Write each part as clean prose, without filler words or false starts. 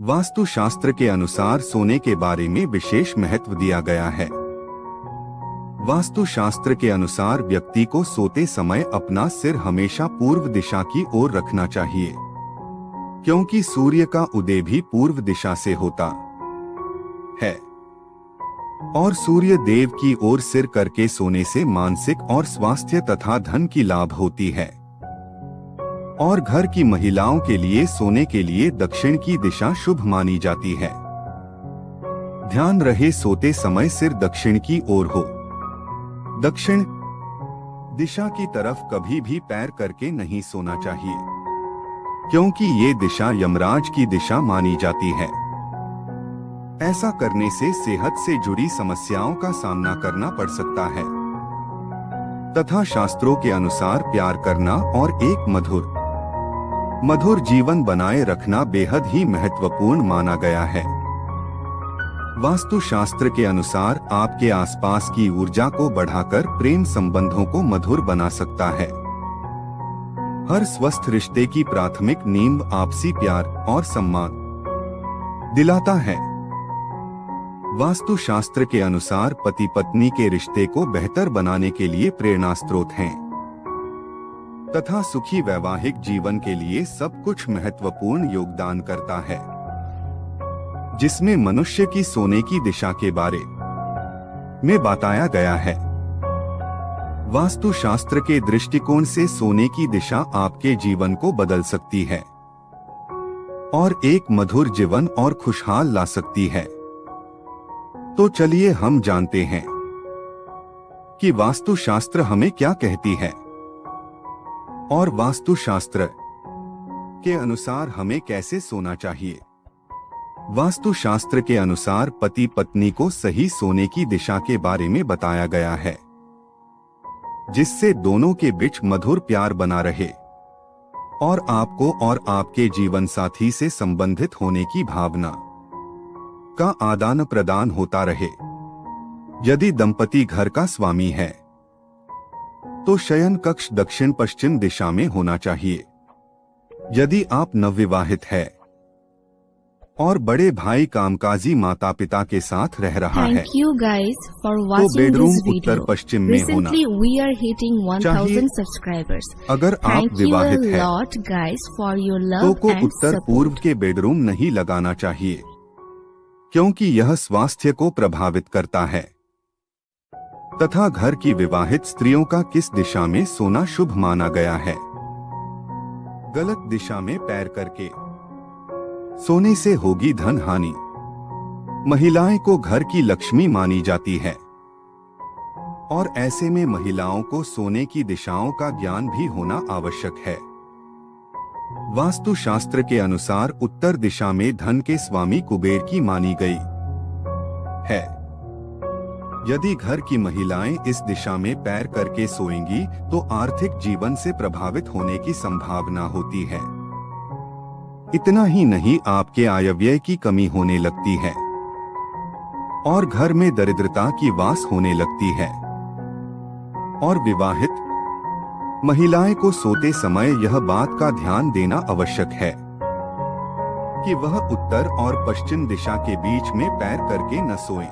वास्तुशास्त्र के अनुसार सोने के बारे में विशेष महत्व दिया गया है। वास्तुशास्त्र के अनुसार व्यक्ति को सोते समय अपना सिर हमेशा पूर्व दिशा की ओर रखना चाहिए, क्योंकि सूर्य का उदय भी पूर्व दिशा से होता है और सूर्य देव की ओर सिर करके सोने से मानसिक और स्वास्थ्य तथा धन की लाभ होती है। और घर की महिलाओं के लिए सोने के लिए दक्षिण की दिशा शुभ मानी जाती है। ध्यान रहे सोते समय सिर दक्षिण की ओर हो। दक्षिण दिशा की तरफ कभी भी पैर करके नहीं सोना चाहिए, क्योंकि ये दिशा यमराज की दिशा मानी जाती है। ऐसा करने से सेहत से जुड़ी समस्याओं का सामना करना पड़ सकता है तथा शास्त्रों के अनुसार प्यार करना और एक मधुर जीवन बनाए रखना बेहद ही महत्वपूर्ण माना गया है। वास्तुशास्त्र के अनुसार आपके आसपास की ऊर्जा को बढ़ाकर प्रेम संबंधों को मधुर बना सकता है। हर स्वस्थ रिश्ते की प्राथमिक नींव आपसी प्यार और सम्मान दिलाता है। वास्तुशास्त्र के अनुसार पति पत्नी के रिश्ते को बेहतर बनाने के लिए प्रेरणा स्रोत हैं तथा सुखी वैवाहिक जीवन के लिए सब कुछ महत्वपूर्ण योगदान करता है, जिसमें मनुष्य की सोने की दिशा के बारे में बताया गया है। वास्तुशास्त्र के दृष्टिकोण से सोने की दिशा आपके जीवन को बदल सकती है और एक मधुर जीवन और खुशहाल ला सकती है। तो चलिए हम जानते हैं कि वास्तुशास्त्र हमें क्या कहती है और वास्तुशास्त्र के अनुसार हमें कैसे सोना चाहिए। वास्तुशास्त्र के अनुसार पति पत्नी को सही सोने की दिशा के बारे में बताया गया है, जिससे दोनों के बीच मधुर प्यार बना रहे और आपको और आपके जीवन साथी से संबंधित होने की भावना का आदान प्रदान होता रहे। यदि दंपति घर का स्वामी है तो शयन कक्ष दक्षिण पश्चिम दिशा में होना चाहिए। यदि आप नवविवाहित है और बड़े भाई कामकाजी माता पिता के साथ रह रहा है तो बेडरूम उत्तर पश्चिम में होना चाहिए। अगर आप विवाहित है तो को उत्तर पूर्व के बेडरूम नहीं लगाना चाहिए, क्योंकि यह स्वास्थ्य को प्रभावित करता है तथा घर की विवाहित स्त्रियों का किस दिशा में सोना शुभ माना गया है। गलत दिशा में पैर करके सोने से होगी धन हानि। महिलाएं को घर की लक्ष्मी मानी जाती है और ऐसे में महिलाओं को सोने की दिशाओं का ज्ञान भी होना आवश्यक है। वास्तुशास्त्र के अनुसार उत्तर दिशा में धन के स्वामी कुबेर की मानी गई है। यदि घर की महिलाएं इस दिशा में पैर करके सोएंगी तो आर्थिक जीवन से प्रभावित होने की संभावना होती है। इतना ही नहीं, आपके आयव्यय की कमी होने लगती है और घर में दरिद्रता की वास होने लगती है। और विवाहित महिलाएं को सोते समय यह बात का ध्यान देना आवश्यक है कि वह उत्तर और पश्चिम दिशा के बीच में पैर करके न सोएं।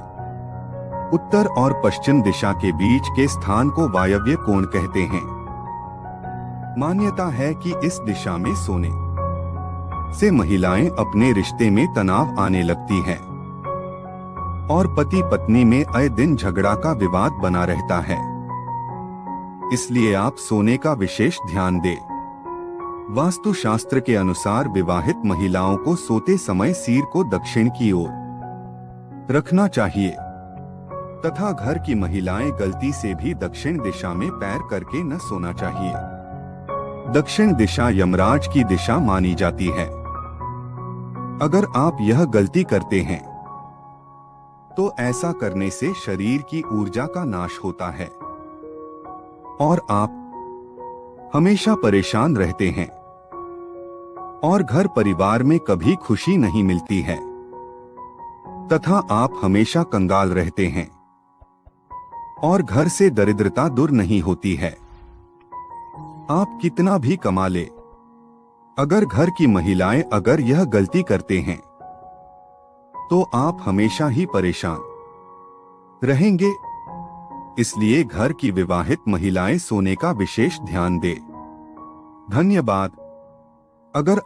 उत्तर और पश्चिम दिशा के बीच के स्थान को वायव्य कोण कहते हैं। मान्यता है कि इस दिशा में सोने से महिलाएं अपने रिश्ते में तनाव आने लगती हैं और पति पत्नी में आए दिन झगड़ा का विवाद बना रहता है। इसलिए आप सोने का विशेष ध्यान दें। वास्तुशास्त्र के अनुसार विवाहित महिलाओं को सोते समय सिर को दक्षिण की ओर रखना चाहिए तथा घर की महिलाएं गलती से भी दक्षिण दिशा में पैर करके न सोना चाहिए। दक्षिण दिशा यमराज की दिशा मानी जाती है। अगर आप यह गलती करते हैं तो ऐसा करने से शरीर की ऊर्जा का नाश होता है और आप हमेशा परेशान रहते हैं और घर परिवार में कभी खुशी नहीं मिलती है तथा आप हमेशा कंगाल रहते हैं और घर से दरिद्रता दूर नहीं होती है। आप कितना भी कमा ले, अगर घर की महिलाएं अगर यह गलती करते हैं तो आप हमेशा ही परेशान रहेंगे। इसलिए घर की विवाहित महिलाएं सोने का विशेष ध्यान दें। धन्यवाद। अगर